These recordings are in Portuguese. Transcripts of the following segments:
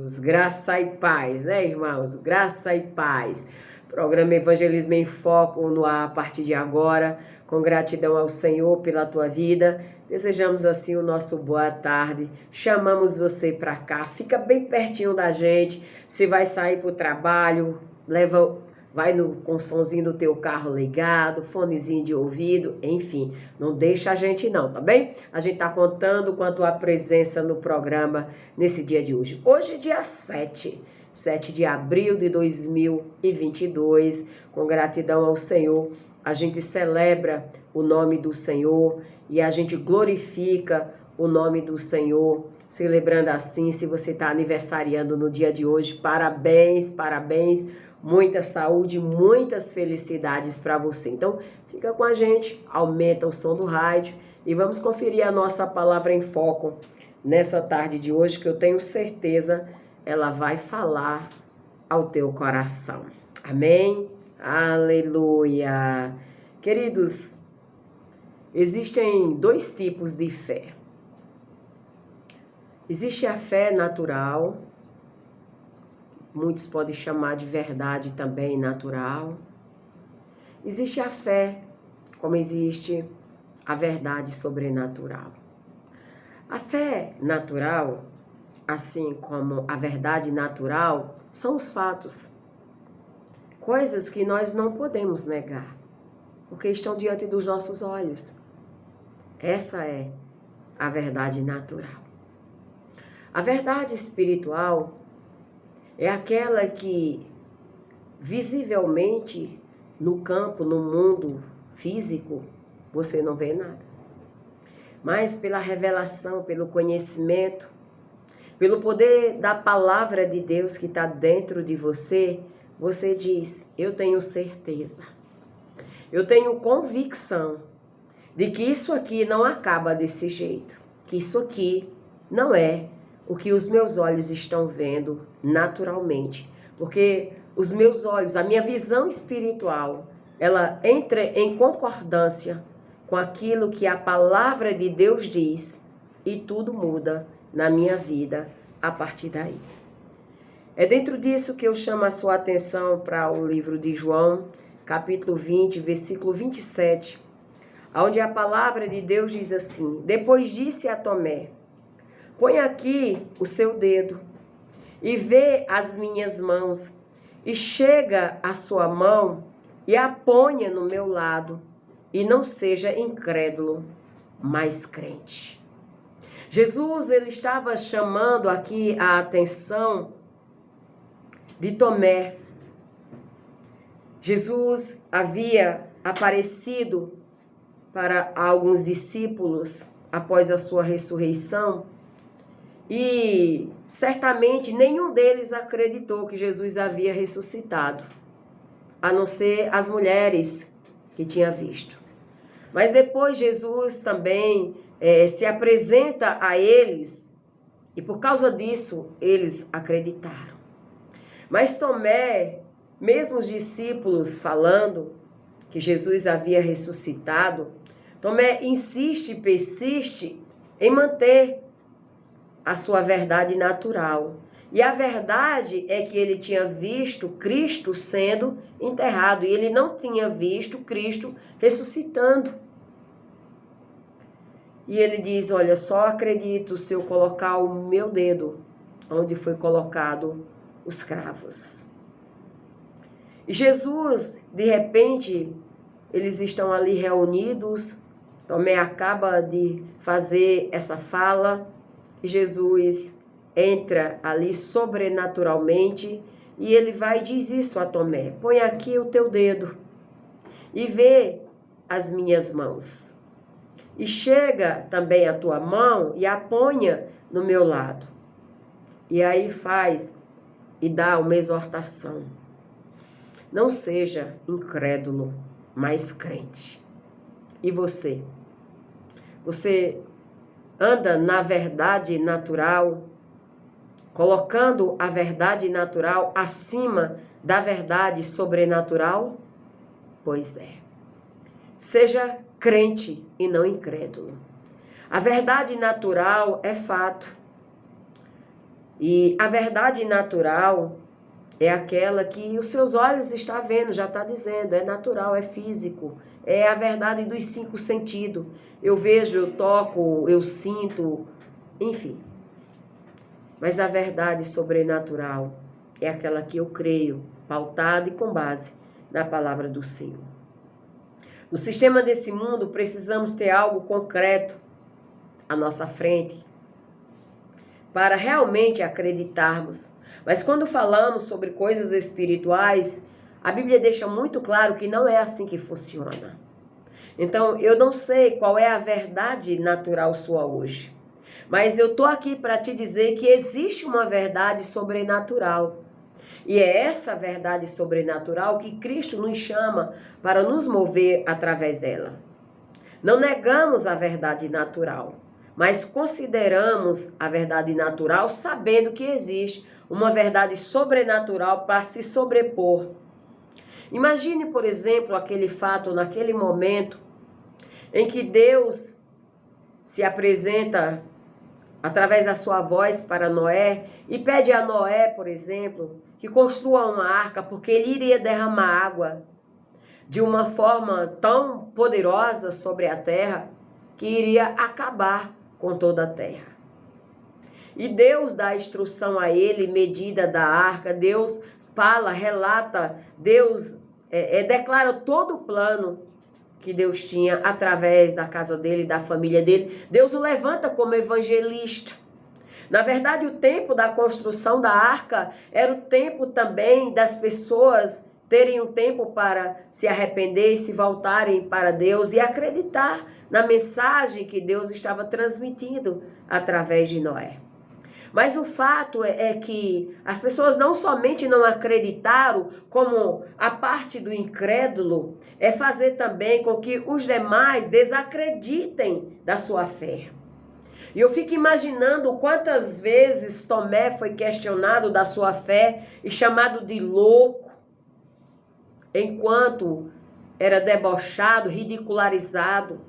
Deus, graça e paz, né, irmãos? Graça e paz. Programa Evangelismo em Foco no ar a partir de agora, com gratidão ao Senhor pela tua vida. Desejamos assim o nosso boa tarde. Chamamos você para cá, fica bem pertinho da gente. Se vai sair para o trabalho, vai com o sonzinho do teu carro ligado, fonezinho de ouvido, enfim, não deixa a gente não, tá bem? A gente tá contando com a tua presença no programa nesse dia de hoje. Hoje, dia 7 de abril de 2022, com gratidão ao Senhor, a gente celebra o nome do Senhor e a gente glorifica o nome do Senhor, celebrando assim. Se você está aniversariando no dia de hoje, parabéns, parabéns, muita saúde, muitas felicidades para você. Então, fica com a gente, aumenta o som do rádio e vamos conferir a nossa palavra em foco nessa tarde de hoje, que eu tenho certeza ela vai falar ao teu coração. Amém? Aleluia! Queridos, existem dois tipos de fé. Existe a fé natural, muitos podem chamar de verdade também natural. Existe a fé, como existe a verdade sobrenatural. A fé natural, assim como a verdade natural, são os fatos. Coisas que nós não podemos negar, porque estão diante dos nossos olhos. Essa é a verdade natural. A verdade espiritual é aquela que visivelmente no campo, no mundo físico, você não vê nada. Mas pela revelação, pelo conhecimento, pelo poder da palavra de Deus que está dentro de você, você diz: eu tenho certeza, eu tenho convicção de que isso aqui não acaba desse jeito, que isso aqui não é o que os meus olhos estão vendo naturalmente, porque os meus olhos, a minha visão espiritual, ela entra em concordância com aquilo que a palavra de Deus diz e tudo muda na minha vida a partir daí. É dentro disso que eu chamo a sua atenção para o livro de João, capítulo 20, versículo 27, onde a palavra de Deus diz assim: depois disse a Tomé: põe aqui o seu dedo e vê as minhas mãos, e chega a sua mão e a ponha no meu lado, e não seja incrédulo, mas crente. Jesus, ele estava chamando aqui a atenção de Tomé. Jesus havia aparecido para alguns discípulos após a sua ressurreição e certamente nenhum deles acreditou que Jesus havia ressuscitado, a não ser as mulheres que tinham visto. Mas depois Jesus também se apresenta a eles e por causa disso eles acreditaram. Mas Tomé, mesmo os discípulos falando que Jesus havia ressuscitado, Tomé insiste e persiste em manter a sua verdade natural. E a verdade é que ele tinha visto Cristo sendo enterrado e ele não tinha visto Cristo ressuscitando. E ele diz: olha, só acredito se eu colocar o meu dedo onde foi colocado os cravos. E Jesus, de repente, eles estão ali reunidos, Tomé acaba de fazer essa fala, e Jesus entra ali sobrenaturalmente, e ele vai e diz isso a Tomé: põe aqui o teu dedo e vê as minhas mãos. E chega também a tua mão e a ponha no meu lado. E aí faz e dá uma exortação: não seja incrédulo, mas crente. E você? Você anda na verdade natural, colocando a verdade natural acima da verdade sobrenatural? Pois é. Seja crente e não incrédulo. A verdade natural é fato. E a verdade natural é aquela que os seus olhos estão vendo, já está dizendo, é natural, é físico. É a verdade dos 5 sentidos. Eu vejo, eu toco, eu sinto, enfim. Mas a verdade sobrenatural é aquela que eu creio, pautada e com base na palavra do Senhor. No sistema desse mundo, precisamos ter algo concreto à nossa frente para realmente acreditarmos. Mas quando falamos sobre coisas espirituais, a Bíblia deixa muito claro que não é assim que funciona. Então, eu não sei qual é a verdade natural sua hoje, mas eu estou aqui para te dizer que existe uma verdade sobrenatural. E é essa verdade sobrenatural que Cristo nos chama para nos mover através dela. Não negamos a verdade natural, mas consideramos a verdade natural sabendo que existe uma verdade sobrenatural para se sobrepor. Imagine, por exemplo, aquele fato naquele momento em que Deus se apresenta através da sua voz para Noé e pede a Noé, por exemplo, que construa uma arca porque ele iria derramar água de uma forma tão poderosa sobre a terra que iria acabar com toda a terra. E Deus dá a instrução a ele, medida da arca, Deus fala, relata, Deus declara todo o plano que Deus tinha através da casa dele, da família dele. Deus o levanta como evangelista. Na verdade, o tempo da construção da arca era o tempo também das pessoas terem um tempo para se arrepender e se voltarem para Deus e acreditar na mensagem que Deus estava transmitindo através de Noé. Mas o fato é que as pessoas não somente não acreditaram, como a parte do incrédulo é fazer também com que os demais desacreditem da sua fé. E eu fico imaginando quantas vezes Tomé foi questionado da sua fé e chamado de louco, enquanto era debochado, ridicularizado.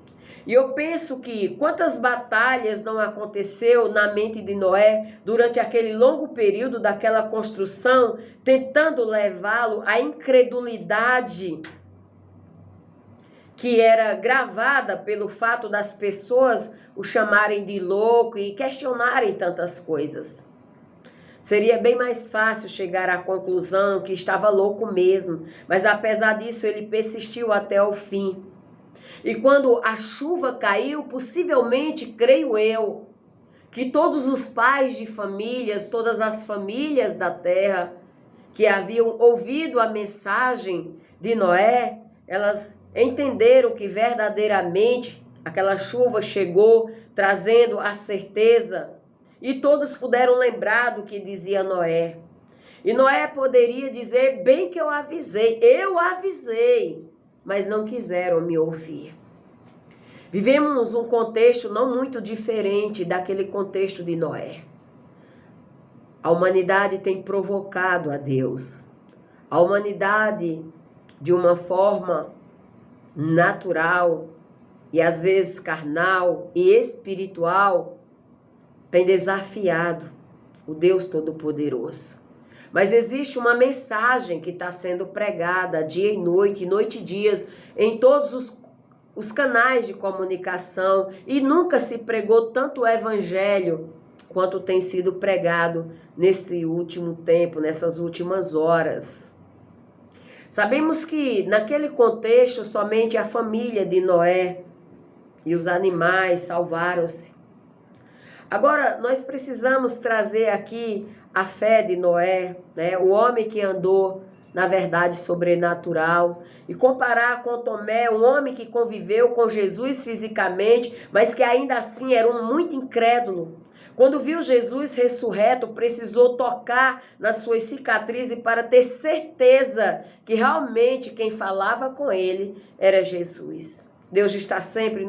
E eu penso que quantas batalhas não aconteceu na mente de Noé durante aquele longo período daquela construção, tentando levá-lo à incredulidade que era gravada pelo fato das pessoas o chamarem de louco e questionarem tantas coisas. Seria bem mais fácil chegar à conclusão que estava louco mesmo, mas apesar disso ele persistiu até o fim. E quando a chuva caiu, possivelmente, creio eu, que todos os pais de famílias, todas as famílias da terra que haviam ouvido a mensagem de Noé, elas entenderam que verdadeiramente aquela chuva chegou trazendo a certeza e todos puderam lembrar do que dizia Noé. E Noé poderia dizer, bem que eu avisei, mas não quiseram me ouvir. Vivemos um contexto não muito diferente daquele contexto de Noé. A humanidade tem provocado a Deus. A humanidade, de uma forma natural e às vezes carnal e espiritual, tem desafiado o Deus Todo-Poderoso. Mas existe uma mensagem que está sendo pregada dia e noite e dias, em todos os canais de comunicação, e nunca se pregou tanto o evangelho quanto tem sido pregado nesse último tempo, nessas últimas horas. Sabemos que naquele contexto somente a família de Noé e os animais salvaram-se. Agora, nós precisamos trazer aqui a fé de Noé, né? O homem que andou na verdade sobrenatural, e comparar com Tomé, um homem que conviveu com Jesus fisicamente, mas que ainda assim era muito incrédulo. Quando viu Jesus ressurreto, precisou tocar nas suas cicatrizes para ter certeza que realmente quem falava com ele era Jesus. Deus está sempre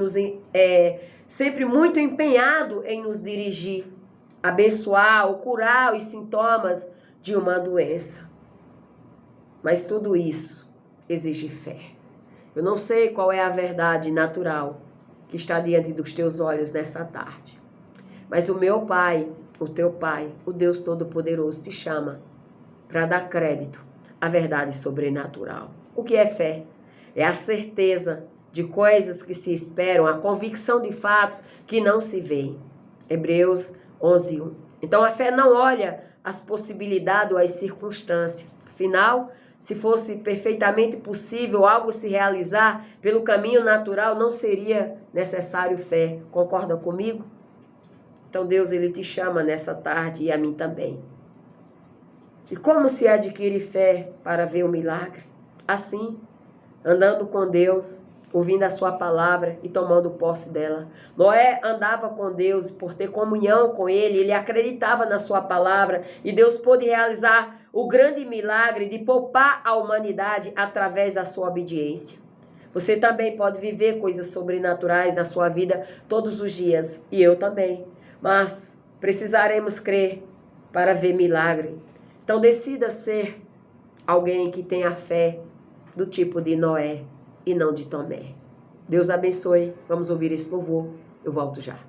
sempre muito empenhado em nos dirigir, abençoar ou curar os sintomas de uma doença. Mas tudo isso exige fé. Eu não sei qual é a verdade natural que está diante dos teus olhos nessa tarde. Mas o meu Pai, o teu Pai, o Deus Todo-Poderoso, te chama para dar crédito à verdade sobrenatural. O que é fé? É a certeza de coisas que se esperam, a convicção de fatos que não se veem. Hebreus 11:1. Então a fé não olha as possibilidades ou as circunstâncias. Afinal, se fosse perfeitamente possível algo se realizar pelo caminho natural, não seria necessário fé. Concorda comigo? Então Deus, ele te chama nessa tarde e a mim também. E como se adquire fé para ver o milagre? Assim, andando com Deus, ouvindo a sua palavra e tomando posse dela. Noé andava com Deus por ter comunhão com ele acreditava na sua palavra e Deus pôde realizar o grande milagre de poupar a humanidade através da sua obediência. Você também pode viver coisas sobrenaturais na sua vida todos os dias, e eu também. Mas precisaremos crer para ver milagre. Então decida ser alguém que tenha fé do tipo de Noé e não de Tomé. Deus abençoe. Vamos ouvir esse louvor. Eu volto já.